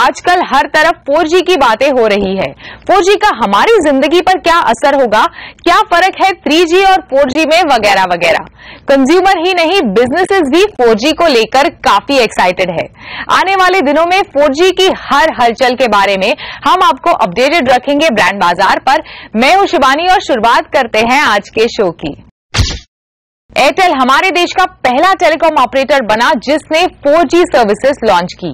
आजकल हर तरफ 4G की बातें हो रही है। 4G का हमारी जिंदगी पर क्या असर होगा, क्या फर्क है 3G और 4G में, वगैरह वगैरह। कंज्यूमर ही नहीं, बिजनेसेस भी 4G को लेकर काफी एक्साइटेड है। आने वाले दिनों में 4G की हर हलचल के बारे में हम आपको अपडेटेड रखेंगे ब्रांड बाजार पर। मैं हूं शिवानी और शुरुआत करते हैं आज के शो की। एयरटेल हमारे देश का पहला टेलीकॉम ऑपरेटर बना जिसने 4G सर्विसेज लॉन्च की।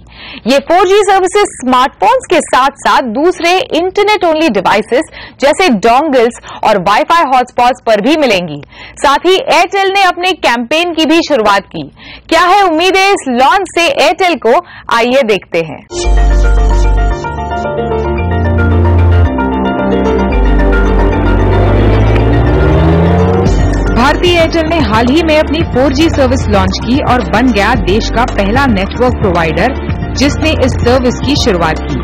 ये 4G सर्विसेज स्मार्टफोन्स के साथ साथ दूसरे इंटरनेट ओनली डिवाइसेस जैसे डोंगल्स और वाईफाई हॉटस्पॉट्स पर भी मिलेंगी। साथ ही एयरटेल ने अपने कैंपेन की भी शुरुआत की। क्या है उम्मीदें इस लॉन्च से एयरटेल को, आइए देखते हैं। भारतीय एयरटेल ने हाल ही में अपनी 4G सर्विस लॉन्च की और बन गया देश का पहला नेटवर्क प्रोवाइडर जिसने इस सर्विस की शुरुआत की।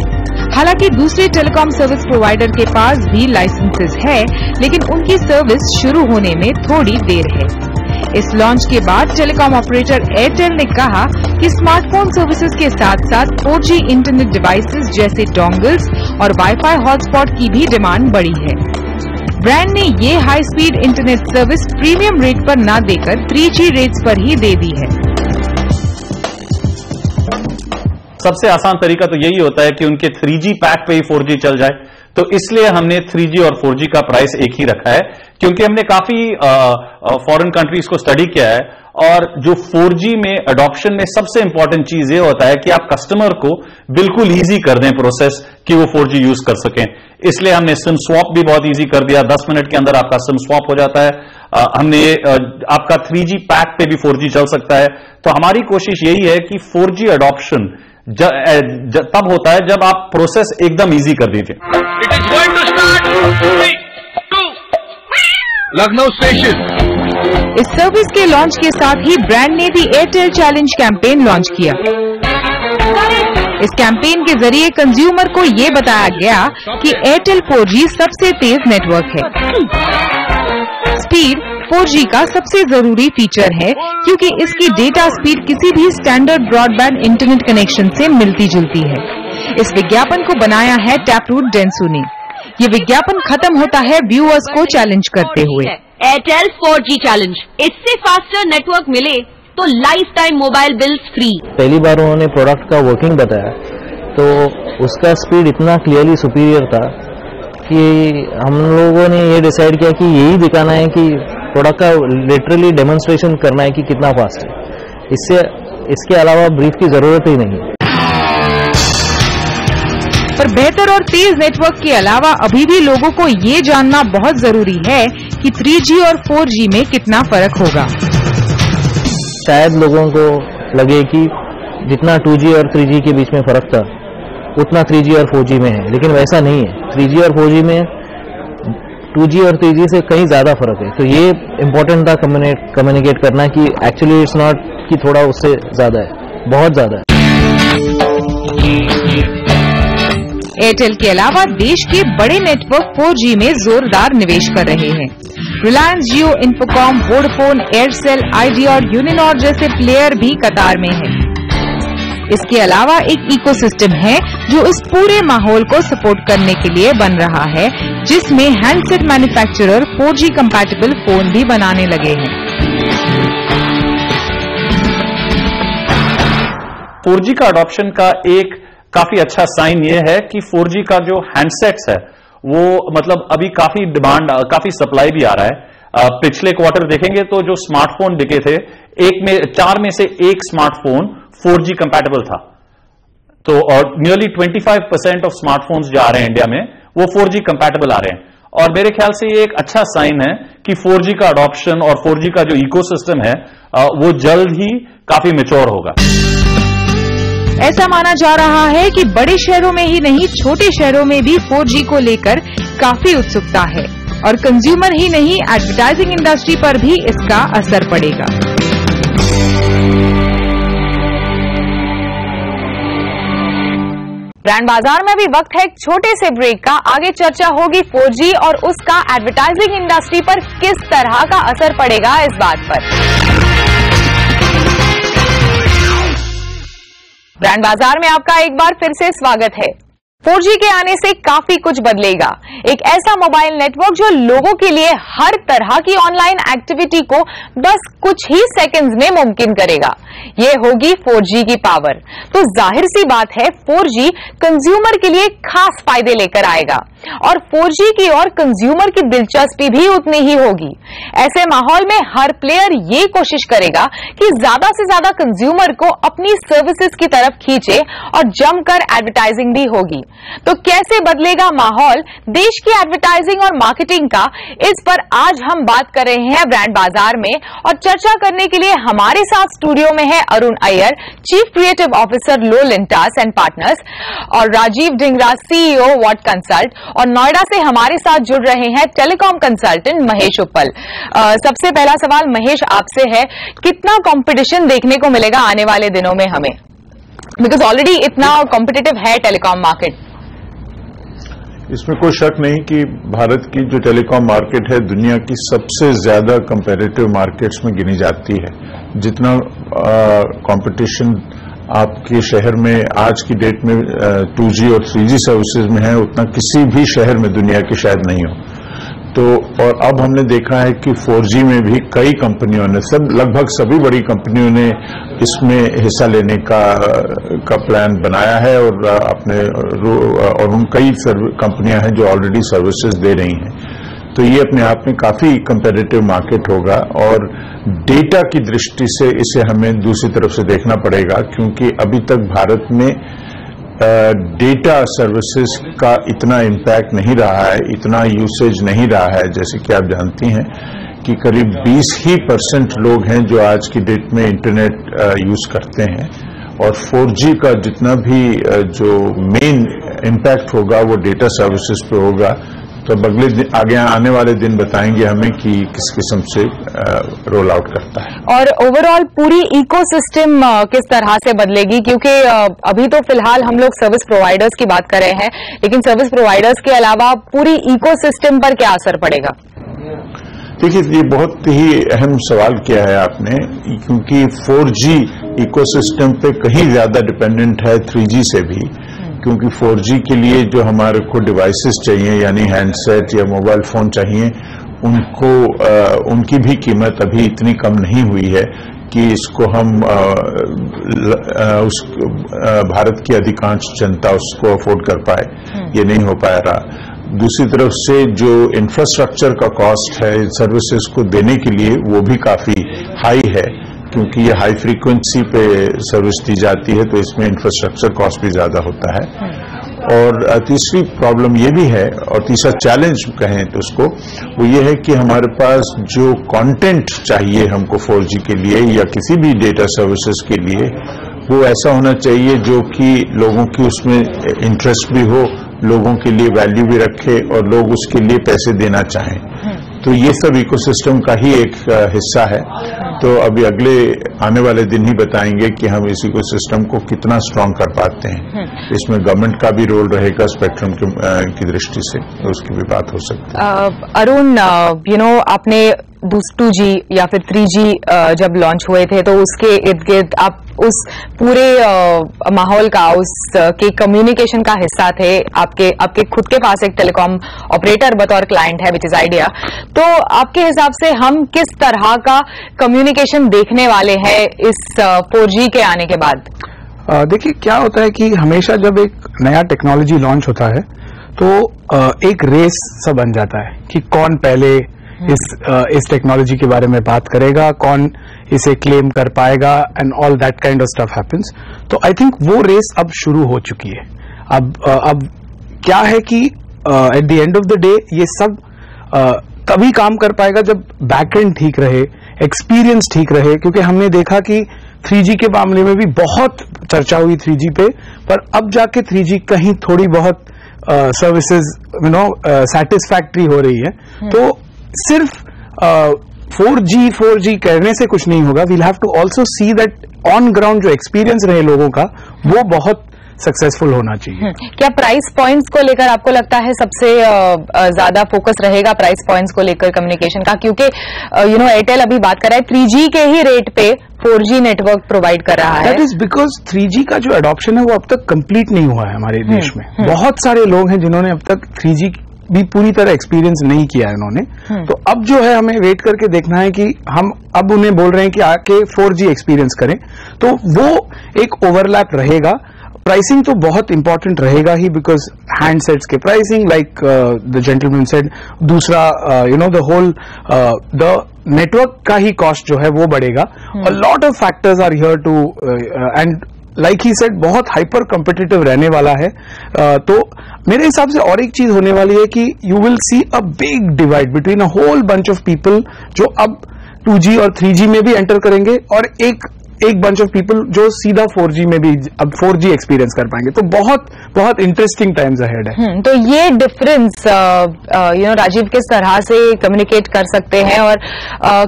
हालांकि दूसरे टेलीकॉम सर्विस प्रोवाइडर के पास भी लाइसेंसेस है, लेकिन उनकी सर्विस शुरू होने में थोड़ी देर है। इस लॉन्च के बाद टेलीकॉम ऑपरेटर एयरटेल ने कहा कि स्मार्टफोन सर्विसेज के साथ साथ 4G इंटरनेट डिवाइसेस जैसे डोंगल्स और वाईफाई हॉटस्पॉट की भी डिमांड बढ़ी है। ब्रांड ने ये high speed internet service premium rate पर न देकर 3G रेट्स पर ही दे दी है। सबसे आसान तरीका तो यही होता है कि उनके 3G पैक पे ही 4G चल जाए, तो इसलिए हमने 3G और 4G का प्राइस एक ही रखा है, क्योंकि हमने काफी फॉरेन कंट्रीज को स्टडी किया है और जो 4G में अडॉप्शन में सबसे इंपॉर्टेंट चीज ये होता है कि आप कस्टमर को बिल्कुल इजी कर दें प्रोसेस कि वो 4G यूज कर सकें। इसलिए हमने सिम स्वैप भी बहुत इजी कर दिया, 10 मिनट के अंदर आपका सिम स्वैप हो जाता है। हमने आपका 3G पैक पे भी 4G चल सकता है। तो हमारी कोशिश यही है कि 4G अडॉप्शन तब होता है जब आप प्रोसेस एकदम इजी कर दीजिए। It is going to start 3, 2, Lucknow station. इस सर्विस के लॉन्च के साथ ही ब्रांड ने भी एयरटेल चैलेंज कैंपेन लॉन्च किया। इस कैंपेन के जरिए कंज्यूमर को ये बताया गया कि एयरटेल 4G सबसे तेज नेटवर्क है। स्पीड 4G का सबसे जरूरी फीचर है क्योंकि इसकी डेटा स्पीड किसी भी स्टैंडर्ड ब्रॉडबैंड इंटरनेट कनेक्शन से मिलती जुलती है। इस विज्ञापन को बनाया है टैपरूट डेंसू ने। ये विज्ञापन खत्म होता है व्यूअर्स को चैलेंज करते हुए। एयरटेल 4G चैलेंज, इससे फास्टर नेटवर्क मिले तो life time mobile bills free. पहली बार उन्होंने प्रोडक्ट का वर्किंग बताया तो उसका स्पीड इतना क्लियरली सुपीरियर था कि हम लोगों ने ये डिसाइड किया कि यही दिखाना है कि प्रोडक्ट का लिटरली डेमोन्स्ट्रेशन करना है कि कितना फास्ट है। इसके अलावा ब्रीफ की जरूरत ही नहीं है। पर बेहतर और तेज नेटवर्क के अलावा अभी भी लोगों को ये जानना बहुत जरूरी है कि 3G और 4G में कितना फर्क होगा। शायद लोगों को लगे कि जितना 2G और 3G के बीच में फर्क था उतना 3G और 4G में है, लेकिन वैसा नहीं है। 3G और 4G में 2G और 3G से कहीं ज्यादा फर्क है। तो ये इम्पोर्टेंट था कम्युनिकेट करना कि एक्चुअली इट्स नॉट कि थोड़ा उससे ज्यादा है, बहुत ज्यादा है। एयरटेल के अलावा देश के बड़े नेटवर्क 4G में जोरदार निवेश कर रहे हैं। रिलायंस जियो, इन्फोकॉम, वोडाफोन, एयरसेल, आइडिया और यूनिनॉर जैसे प्लेयर भी कतार में हैं। इसके अलावा एक इकोसिस्टम है जो इस पूरे माहौल को सपोर्ट करने के लिए बन रहा है, जिसमें handset manufacturer 4G compatible phone भी बनाने लगे हैं। 4G का अडॉप्शन का एक काफी अच्छा साइन ये है कि 4G का जो हैंडसेट्स है वो मतलब अभी काफी डिमांड, काफी सप्लाई भी आ रहा है। पिछले क्वार्टर देखेंगे तो जो स्मार्टफोन बिके थे, 4 में से 1 स्मार्टफोन 4G कंपैटिबल था। तो और नियरली 25% ऑफ स्मार्टफोन्स जो आ रहे हैं इंडिया में वो 4G कंपैटिबल आ रहे हैं। और मेरे ख्याल से ये एक अच्छा साइन है कि 4G का अडॉप्शन और 4G का जो इकोसिस्टम है वो जल्द ही काफी मैच्योर होगा। ऐसा माना जा रहा है कि बड़े शहरों में ही नहीं, छोटे शहरों में भी 4G को लेकर काफी उत्सुकता है और कंज्यूमर ही नहीं, एडवर्टाइजिंग इंडस्ट्री पर भी इसका असर पड़ेगा। ब्रांड बाजार में भी वक्त है एक छोटे से ब्रेक का। आगे चर्चा होगी 4G और उसका एडवर्टाइजिंग इंडस्ट्री पर किस तरह का असर पड़ेगा इस बात पर। ब्रांड बाजार में आपका एक बार फिर से स्वागत है। 4G के आने से काफी कुछ बदलेगा। एक ऐसा मोबाइल नेटवर्क जो लोगों के लिए हर तरह की ऑनलाइन एक्टिविटी को बस कुछ ही सेकंड्स में मुमकिन करेगा। ये होगी 4G की पावर। तो जाहिर सी बात है 4G कंज्यूमर के लिए खास फायदे लेकर आएगा और 4G की और कंज्यूमर की दिलचस्पी भी उतनी ही होगी। ऐसे माहौल में हर प्लेयर ये कोशिश करेगा कि ज्यादा से ज्यादा कंज्यूमर को अपनी सर्विसेज की तरफ खींचे और जमकर एडवर्टाइजिंग भी होगी। तो कैसे बदलेगा माहौल देश की एडवर्टाइजिंग और मार्केटिंग का, इस पर आज हम बात कर रहे हैं ब्रांड बाजार में। और चर्चा करने के लिए हमारे साथ स्टूडियो में है Arun Iyer, chief creative officer Lowe Lintas and partners, और राजीव ढिंगरा, सीईओ वॉट कंसल्ट, और नोएडा से हमारे साथ जुड़ रहे हैं टेलीकॉम कंसल्टेंट महेश उपल। सबसे पहला सवाल महेश आपसे है, कितना कंपटीशन देखने को मिलेगा आने वाले दिनों में हमें, बिकॉज ऑलरेडी इतना कॉम्पिटिटिव है टेलीकॉम मार्केट? इसमें कोई शक नहीं कि भारत की जो टेलीकॉम मार्केट है दुनिया की सबसे ज्यादा कंपैरेटिव मार्केट्स में गिनी जाती है। जितना कंपटीशन आपके शहर में आज की डेट में 2G और 3G सर्विसेज में है, उतना किसी भी शहर में दुनिया के शायद नहीं हो। तो और अब हमने देखा है कि 4G में भी कई कंपनियों ने, लगभग सभी बड़ी कंपनियों ने इसमें हिस्सा लेने का प्लान बनाया है और कई कंपनियां हैं जो ऑलरेडी सर्विसेज दे रही हैं। तो ये अपने आप में काफी कंपेरेटिव मार्केट होगा और डेटा की दृष्टि से इसे हमें दूसरी तरफ से देखना पड़ेगा, क्योंकि अभी तक भारत में डेटा सर्विसेज का इतना इम्पैक्ट नहीं रहा है, इतना यूसेज नहीं रहा है। जैसे कि आप जानती हैं कि करीब 20% लोग हैं जो आज की डेट में इंटरनेट यूज करते हैं, और 4G का जितना भी जो मेन इम्पैक्ट होगा वो डेटा सर्विसेज पे होगा। तो आगे आने वाले दिन बताएंगे हमें कि किस किस्म से रोल आउट करता है। और ओवरऑल पूरी इकोसिस्टम किस तरह से बदलेगी, क्योंकि अभी तो फिलहाल हम लोग सर्विस प्रोवाइडर्स की बात कर रहे हैं, लेकिन सर्विस प्रोवाइडर्स के अलावा पूरी इकोसिस्टम पर क्या असर पड़ेगा? देखिए, ये बहुत ही अहम सवाल किया है आपने, क्योंकि 4G इकोसिस्टम पे कहीं ज्यादा डिपेंडेंट है 3G से भी, क्योंकि 4G के लिए जो हमारे को डिवाइसेस चाहिए यानी हैंडसेट या मोबाइल फोन चाहिए, उनकी भी कीमत अभी इतनी कम नहीं हुई है कि इसको हम भारत की अधिकांश जनता उसको अफोर्ड कर पाए। ये नहीं हो पाया रहा। दूसरी तरफ से जो इंफ्रास्ट्रक्चर का कॉस्ट है सर्विसेज को देने के लिए, वो भी काफी हाई है, क्योंकि ये हाई फ्रीक्वेंसी पे सर्विस दी जाती है, तो इसमें इंफ्रास्ट्रक्चर कॉस्ट भी ज्यादा होता है। और तीसरी प्रॉब्लम ये भी है, और तीसरा चैलेंज कहें तो उसको, वो ये है कि हमारे पास जो कंटेंट चाहिए हमको 4G के लिए या किसी भी डेटा सर्विसेज के लिए, वो ऐसा होना चाहिए जो कि लोगों की उसमें इंटरेस्ट भी हो, लोगों के लिए वैल्यू भी रखे और लोग उसके लिए पैसे देना चाहें। तो ये सब इकोसिस्टम का ही एक हिस्सा है। तो अभी अगले आने वाले दिन ही बताएंगे कि हम इस इकोसिस्टम को कितना स्ट्रांग कर पाते हैं। इसमें गवर्नमेंट का भी रोल रहेगा स्पेक्ट्रम की दृष्टि से, तो उसकी भी बात हो सकती है। अरुण, आपने 2G या फिर 3G जब लॉन्च हुए थे तो उसके इर्द गिर्द आप उस पूरे माहौल का, उसके कम्युनिकेशन का हिस्सा थे। आपके खुद के पास एक टेलीकॉम ऑपरेटर बतौर क्लाइंट है, विच इज आइडिया। तो आपके हिसाब से हम किस तरह का कम्युनिकेशन देखने वाले हैं इस 4G के आने के बाद? देखिए, क्या होता है कि हमेशा जब एक नया टेक्नोलॉजी लॉन्च होता है तो एक रेस सा बन जाता है कि कौन पहले इस टेक्नोलॉजी के बारे में बात करेगा, कौन इसे क्लेम कर पाएगा, and all that kind of stuff happens. तो आई थिंक वो रेस अब शुरू हो चुकी है। अब क्या है कि at the end of the day ये सब तभी काम कर पाएगा जब बैकएंड ठीक रहे, एक्सपीरियंस ठीक रहे। क्योंकि हमने देखा कि 3G के मामले में भी बहुत चर्चा हुई 3G पे, पर अब जाके 3G कहीं थोड़ी बहुत सर्विसेज सैटिस्फैक्ट्री हो रही है। तो सिर्फ 4G करने से कुछ नहीं होगा। We'll have to also see that on ground जो एक्सपीरियंस रहे लोगों का वो बहुत सक्सेसफुल होना चाहिए। क्या प्राइस पॉइंट्स को लेकर आपको लगता है सबसे ज्यादा फोकस रहेगा प्राइस पॉइंट्स को लेकर कम्युनिकेशन का? क्योंकि एयरटेल अभी बात कर रहा है 3G के ही रेट पे 4G नेटवर्क प्रोवाइड कर रहा है? दैट इज बिकॉज 3G का जो अडॉप्शन है वो अब तक कंप्लीट नहीं हुआ है हमारे देश में। बहुत सारे लोग हैं जिन्होंने अब तक 3G भी पूरी तरह एक्सपीरियंस नहीं किया है उन्होंने। तो अब जो है हमें वेट करके देखना है कि हम अब उन्हें बोल रहे हैं कि आके 4G एक्सपीरियंस करें, तो वो एक ओवरलैप रहेगा। प्राइसिंग तो बहुत इंपॉर्टेंट रहेगा ही, बिकॉज हैंडसेट्स के pricing like the gentleman said, दूसरा द होल द नेटवर्क का ही कॉस्ट जो है वो बढ़ेगा। A lot of factors are here to and like he said बहुत हाइपर कॉम्पिटिटिव रहने वाला है। तो मेरे हिसाब से और एक चीज होने वाली है कि you will see a big divide between a whole bunch of people जो अब 2G और 3G में भी एंटर करेंगे, और एक बंच ऑफ पीपल जो सीधा 4G में भी अब 4G एक्सपीरियंस कर पाएंगे। तो बहुत बहुत इंटरेस्टिंग टाइम्स अहेड है। तो ये डिफरेंस राजीव किस तरह से कम्युनिकेट कर सकते हैं, और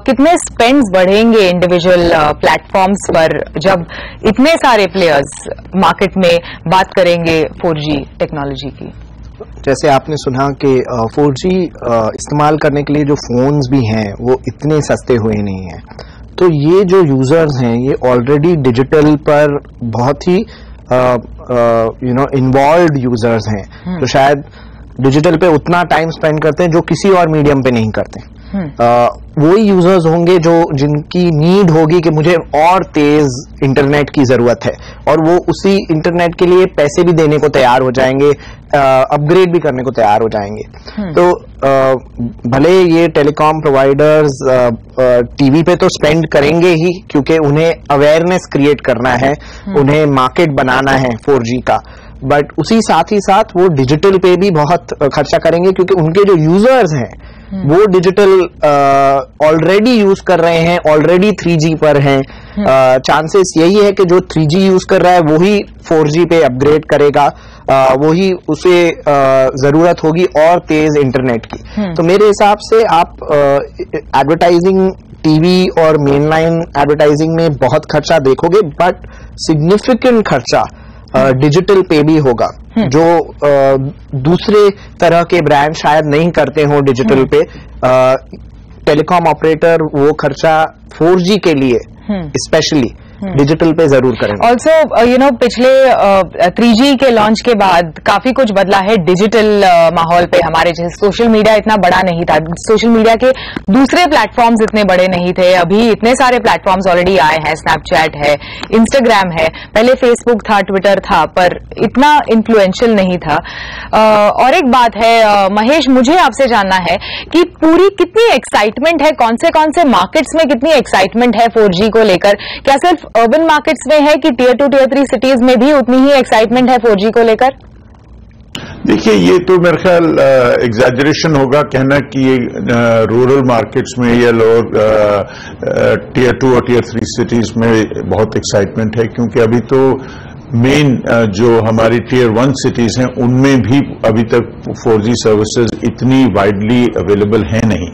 कितने स्पेंड्स बढ़ेंगे इंडिविजुअल प्लेटफॉर्म्स पर जब इतने सारे प्लेयर्स मार्केट में बात करेंगे 4G टेक्नोलॉजी की? जैसे आपने सुना कि 4G इस्तेमाल करने के लिए जो फोन्स भी हैं वो इतने सस्ते हुए नहीं हैं। तो ये जो यूजर्स हैं ये ऑलरेडी डिजिटल पर बहुत ही इन्वॉल्व यूजर्स हैं, तो शायद डिजिटल पे उतना टाइम स्पेंड करते हैं जो किसी और मीडियम पे नहीं करते। वही यूजर्स होंगे जो जिनकी नीड होगी कि मुझे और तेज इंटरनेट की जरूरत है, और वो उसी इंटरनेट के लिए पैसे भी देने को तैयार हो जाएंगे, अपग्रेड भी करने को तैयार हो जाएंगे। तो भले ये टेलीकॉम प्रोवाइडर्स टीवी पे तो स्पेंड करेंगे ही, क्योंकि उन्हें अवेयरनेस क्रिएट करना है, उन्हें मार्केट बनाना है 4G का, बट उसी साथ ही साथ वो डिजिटल पे भी बहुत खर्चा करेंगे, क्योंकि उनके जो यूजर्स हैं वो डिजिटल ऑलरेडी यूज कर रहे हैं, ऑलरेडी 3G पर हैं। चांसेस यही है कि जो 3G यूज कर रहा है वही 4G पे अपग्रेड करेगा, वही उसे जरूरत होगी और तेज इंटरनेट की। तो मेरे हिसाब से आप एडवर्टाइजिंग टीवी और मेनलाइन एडवर्टाइजिंग में बहुत खर्चा देखोगे, बट सिग्निफिकेंट खर्चा डिजिटल पे भी होगा, जो दूसरे तरह के ब्रांड शायद नहीं करते हो डिजिटल पे। टेलीकॉम ऑपरेटर वो खर्चा 4G के लिए स्पेशली डिजिटल पे जरूर करेंगे। ऑल्सो पिछले 3G के लॉन्च के बाद काफी कुछ बदला है डिजिटल माहौल पे हमारे, जैसे सोशल मीडिया इतना बड़ा नहीं था, सोशल मीडिया के दूसरे प्लेटफॉर्म्स इतने बड़े नहीं थे, अभी इतने सारे प्लेटफॉर्म्स ऑलरेडी आए हैं, स्नैपचैट है, इंस्टाग्राम है, पहले फेसबुक था, ट्विटर था, पर इतना इन्फ्लुएंशियल नहीं था। और एक बात है महेश, मुझे आपसे जानना है कि पूरी कितनी एक्साइटमेंट है, कौन से मार्केट्स में कितनी एक्साइटमेंट है 4G को लेकर? क्या सिर्फ अर्बन मार्केट्स में है कि टियर 2 टियर 3 सिटीज में भी उतनी ही एक्साइटमेंट है 4G को लेकर? देखिए, ये तो मेरे ख्याल एग्जैजरेशन होगा कहना कि ये रूरल मार्केट्स में या लोअर टियर 2 और टियर 3 सिटीज में बहुत एक्साइटमेंट है, क्योंकि अभी तो मेन जो हमारी टियर 1 सिटीज हैं उनमें भी अभी तक 4G सर्विसेज इतनी वाइडली अवेलेबल है नहीं।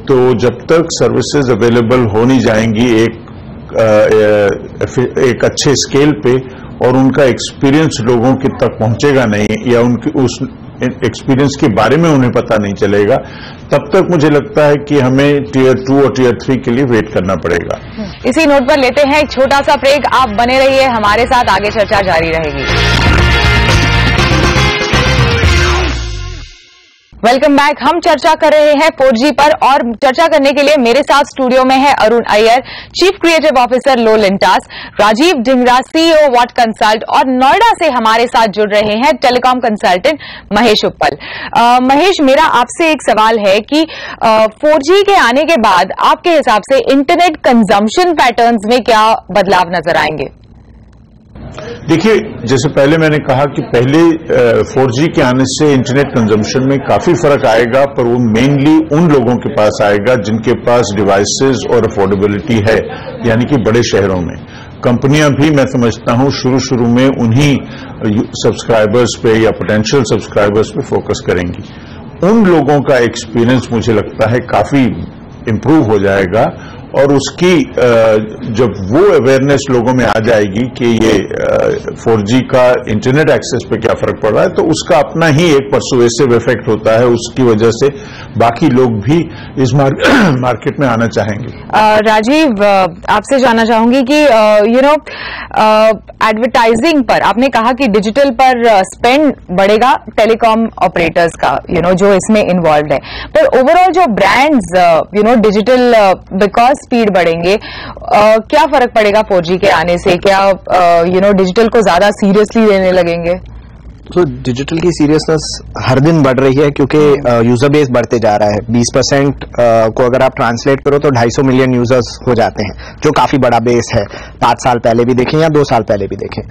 तो जब तक सर्विसेज अवेलेबल हो नहीं जाएंगी एक अच्छे स्केल पे, और उनका एक्सपीरियंस लोगों के तक पहुंचेगा नहीं, या उनके उस एक्सपीरियंस के बारे में उन्हें पता नहीं चलेगा, तब तक मुझे लगता है कि हमें टियर 2 और टियर 3 के लिए वेट करना पड़ेगा। इसी नोट पर लेते हैं एक छोटा सा ब्रेक। आप बने रहिए हमारे साथ, आगे चर्चा जारी रहेगी। Welcome back. हम चर्चा कर रहे हैं 4G पर, और चर्चा करने के लिए मेरे साथ स्टूडियो में है Arun Iyer, chief creative officer Lowe Lintas, Rajiv Dhingra CEO what consult, और नोएडा से हमारे साथ जुड़ रहे हैं टेलीकॉम कंसल्टेंट महेश उपल। महेश, मेरा आपसे एक सवाल है कि 4G के आने के बाद आपके हिसाब से इंटरनेट कंजम्पशन पैटर्न्स में क्या बदलाव नजर आएंगे? देखिए, जैसे पहले मैंने कहा कि पहले 4G के आने से इंटरनेट कंजम्पशन में काफी फर्क आएगा, पर वो मेनली उन लोगों के पास आएगा जिनके पास डिवाइसेस और अफोर्डेबिलिटी है, यानी कि बड़े शहरों में। कंपनियां भी मैं समझता हूं शुरू में उन्हीं सब्सक्राइबर्स पे या पोटेंशियल सब्सक्राइबर्स पे फोकस करेंगी। उन लोगों का एक्सपीरियंस मुझे लगता है काफी इंप्रूव हो जाएगा, और उसकी जब वो अवेयरनेस लोगों में आ जाएगी कि ये 4G का इंटरनेट एक्सेस पे क्या फर्क पड़ रहा है, तो उसका अपना ही एक परसुएसिव इफेक्ट होता है, उसकी वजह से बाकी लोग भी इस मार्केट में आना चाहेंगे। राजीव, आपसे जानना चाहूंगी कि एडवर्टाइजिंग पर आपने कहा कि डिजिटल पर स्पेंड बढ़ेगा टेलीकॉम ऑपरेटर्स का, जो इसमें इन्वॉल्व है, पर ओवरऑल जो ब्रांड्स डिजिटल बिकॉज स्पीड बढ़ेंगे, क्या फर्क पड़ेगा 4G के आने से? क्या डिजिटल को ज्यादा सीरियसली लेने लगेंगे? तो डिजिटल की सीरियसनेस हर दिन बढ़ रही है क्योंकि यूजर बेस बढ़ते जा रहा है। 20% को अगर आप ट्रांसलेट करो तो 250 मिलियन यूजर्स हो जाते हैं, जो काफी बड़ा बेस है। 5 साल पहले भी देखें या 2 साल पहले भी देखें।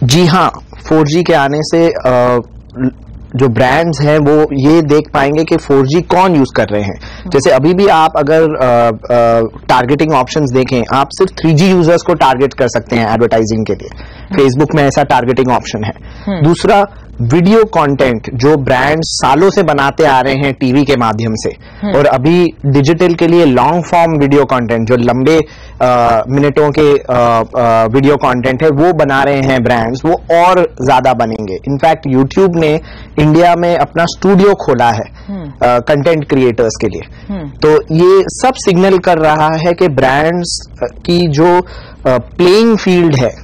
जी हाँ, 4G के आने से जो ब्रांड्स हैं वो ये देख पाएंगे कि 4G कौन यूज कर रहे हैं। जैसे अभी भी आप अगर टारगेटिंग ऑप्शंस देखें, आप सिर्फ 3G यूजर्स को टारगेट कर सकते हैं एडवर्टाइजिंग के लिए। फेसबुक में ऐसा टारगेटिंग ऑप्शन है। दूसरा, वीडियो कंटेंट जो ब्रांड्स सालों से बनाते आ रहे हैं टीवी के माध्यम से, और अभी डिजिटल के लिए लॉन्ग फॉर्म वीडियो कंटेंट, जो लंबे मिनटों के वीडियो कंटेंट है, वो बना रहे हैं ब्रांड्स, वो और ज्यादा बनेंगे। इनफैक्ट यूट्यूब ने इंडिया में अपना स्टूडियो खोला है कंटेंट क्रिएटर्स के लिए। तो ये सब सिग्नल कर रहा है कि ब्रांड्स की जो प्लेइंग फील्ड है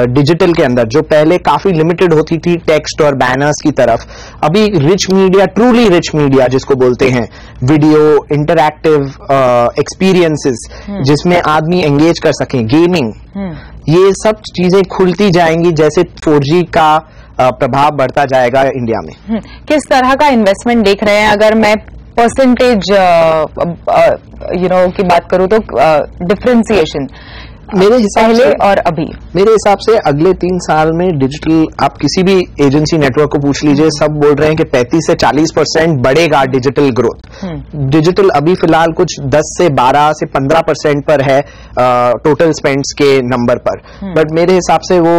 डिजिटल के अंदर, जो पहले काफी लिमिटेड होती थी टेक्स्ट और बैनर्स की तरफ, अभी rich media, truly rich media जिसको बोलते हैं, वीडियो, इंटरैक्टिव एक्सपीरियंसेस जिसमें आदमी एंगेज कर सकें, गेमिंग, ये सब चीजें खुलती जाएंगी जैसे 4G का प्रभाव बढ़ता जाएगा इंडिया में। किस तरह का इन्वेस्टमेंट देख रहे हैं? अगर मैं परसेंटेज की बात करूं तो डिफरेंशिएशन मेरे हिसाब से और अभी, मेरे हिसाब से अगले 3 साल में डिजिटल, आप किसी भी एजेंसी नेटवर्क को पूछ लीजिए, सब बोल रहे हैं कि 35 से 40% बढ़ेगा डिजिटल ग्रोथ। डिजिटल अभी फिलहाल कुछ 10 से 12 से 15% पर है टोटल स्पेंड्स के नंबर पर, बट मेरे हिसाब से वो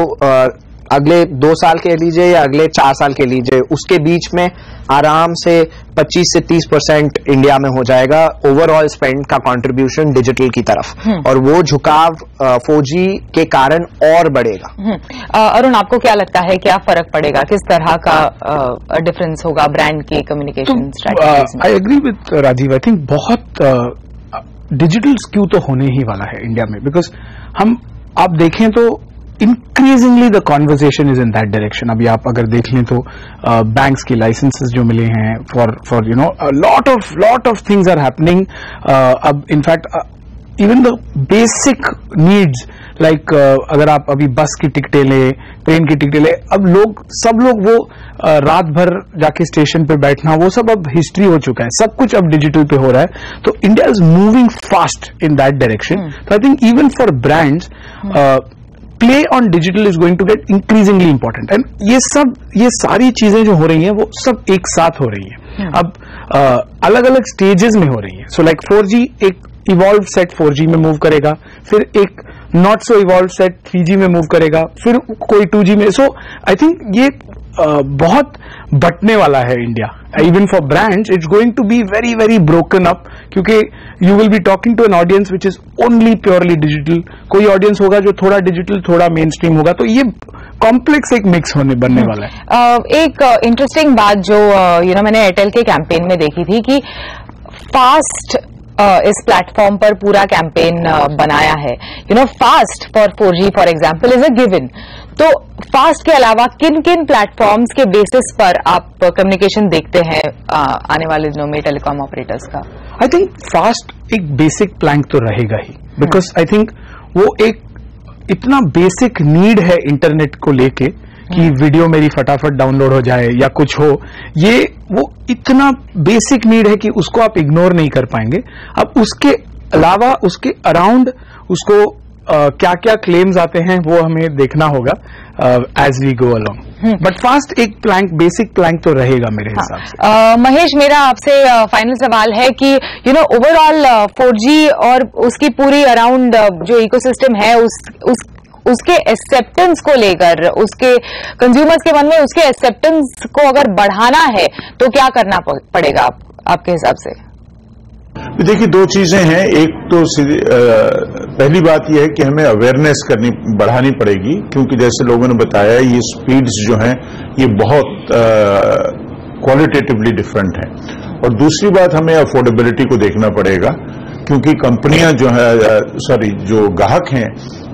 अगले 2 साल के लीजिए या अगले 4 साल के लीजिए, उसके बीच में आराम से 25 से 30% इंडिया में हो जाएगा ओवरऑल स्पेंड का कंट्रीब्यूशन डिजिटल की तरफ, और वो झुकाव 4G के कारण और बढ़ेगा। अरुण, आपको क्या लगता है, क्या फर्क पड़ेगा? किस तरह का डिफरेंस होगा ब्रांड की कम्युनिकेशन स्ट्रेटजीज में? I agree with Rajiv. I think बहुत डिजिटल स्क्यू तो होने ही वाला है इंडिया में, बिकॉज आप देखें तो increasingly the conversation is in that direction. अभी आप अगर देख लें तो बैंक्स की लाइसेंसेस जो मिले हैं for lot of things are happening. अब in fact even the basic needs like अगर आप अभी बस की टिकटें लें, ट्रेन की टिकटें लें, अब सब लोग वो रात भर जाके स्टेशन पे बैठना, वो सब अब हिस्ट्री हो चुका है। सब कुछ अब डिजिटल पे हो रहा है, तो India is moving fast in that direction. तो I think even for brands play on digital is going to get increasingly important. And ये सारी चीजें जो हो रही हैं वो सब एक साथ हो रही हैं। अब अलग अलग स्टेजेस में हो रही हैं। सो लाइक 4G एक इवॉल्व सेट 4G में मूव करेगा, फिर एक not so evolve set 3G में मूव करेगा, फिर कोई 2G में। सो आई थिंक ये बहुत बटने वाला है India. Even for brands it's going to be very very broken up, क्योंकि you will be talking to an audience which is only purely digital, कोई ऑडियंस होगा जो थोड़ा डिजिटल थोड़ा मेन स्ट्रीम होगा, तो ये कॉम्प्लेक्स एक मिक्स बनने वाला है। एक इंटरेस्टिंग बात जो मैंने एयरटेल के कैंपेन में देखी थी कि फास्ट इस प्लेटफॉर्म पर पूरा कैंपेन बनाया है। Fast for 4G for example is a given. तो फास्ट के अलावा किन किन प्लेटफॉर्म्स के बेसिस पर आप कम्युनिकेशन देखते हैं आने वाले दिनों में टेलीकॉम ऑपरेटर्स का? आई थिंक फास्ट एक बेसिक प्लैंक तो रहेगा ही, बिकॉज आई थिंक वो एक इतना बेसिक नीड है इंटरनेट को लेके कि वीडियो मेरी फटाफट डाउनलोड हो जाए या कुछ हो, वो इतना बेसिक नीड है कि उसको आप इग्नोर नहीं कर पाएंगे। अब उसके अलावा उसके अराउंड उसको क्या क्या क्लेम्स आते हैं वो हमें देखना होगा as we go along, but fast एक प्लैंक, बेसिक प्लैंक तो रहेगा मेरे हिसाब से। महेश, मेरा आपसे फाइनल सवाल है कि ओवरऑल 4G और उसकी पूरी अराउंड जो इकोसिस्टम है उसके एक्सेप्टेंस को लेकर, उसके कंज्यूमर्स के मन में उसके एक्सेप्टेंस को अगर बढ़ाना है तो क्या करना पड़ेगा आपके हिसाब से? देखिए, दो चीजें हैं। एक तो पहली बात यह है कि हमें अवेयरनेस बढ़ानी पड़ेगी, क्योंकि जैसे लोगों ने बताया ये स्पीड्स जो हैं ये बहुत क्वालिटेटिवली डिफरेंट हैं। और दूसरी बात, हमें अफोर्डेबिलिटी को देखना पड़ेगा, क्योंकि कंपनियां जो है जो ग्राहक हैं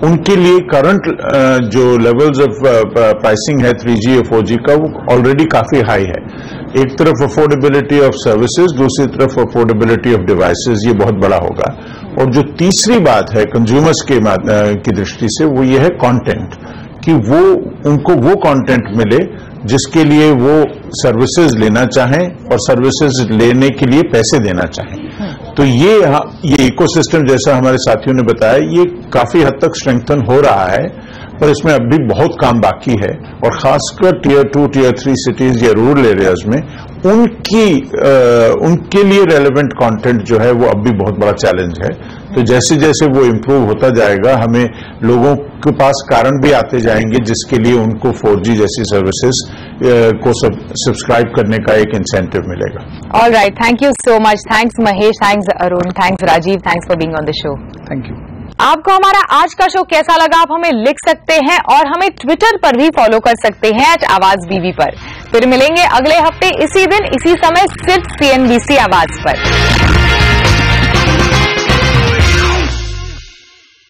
उनके लिए करंट जो लेवल्स ऑफ प्राइसिंग है 3G और 4G का, वो ऑलरेडी काफी हाई है। एक तरफ अफोर्डेबिलिटी ऑफ सर्विसेज, दूसरी तरफ अफोर्डेबिलिटी ऑफ डिवाइसेस, ये बहुत बड़ा होगा। और जो तीसरी बात है कंज्यूमर्स की दृष्टि से, वो ये है कंटेंट, कि वो उनको वो कंटेंट मिले जिसके लिए वो सर्विसेज लेना चाहें और सर्विसेज लेने के लिए पैसे देना चाहें। तो ये इकोसिस्टम, जैसा हमारे साथियों ने बताया, ये काफी हद तक स्ट्रेंथन हो रहा है, पर इसमें अब भी बहुत काम बाकी है। और खासकर टियर 2, टियर 3 सिटीज या रूरल एरियाज में उनके लिए रेलेवेंट कंटेंट जो है वो अब भी बहुत बड़ा चैलेंज है। तो जैसे जैसे वो इम्प्रूव होता जाएगा, हमें लोगों के पास कारण भी आते जाएंगे जिसके लिए उनको 4G जैसी सर्विसेज को सब्सक्राइब करने का एक इंसेंटिव मिलेगा। All right, thank you so much. Thanks Mahesh, thanks Arun, thanks Rajiv, thanks for being on the show. Thank you. आपको हमारा आज का शो कैसा लगा आप हमें लिख सकते हैं और हमें ट्विटर पर भी फॉलो कर सकते हैं @आवाज बीवी पर। फिर मिलेंगे अगले हफ्ते इसी दिन इसी समय सिर्फ CNBC आवाज पर।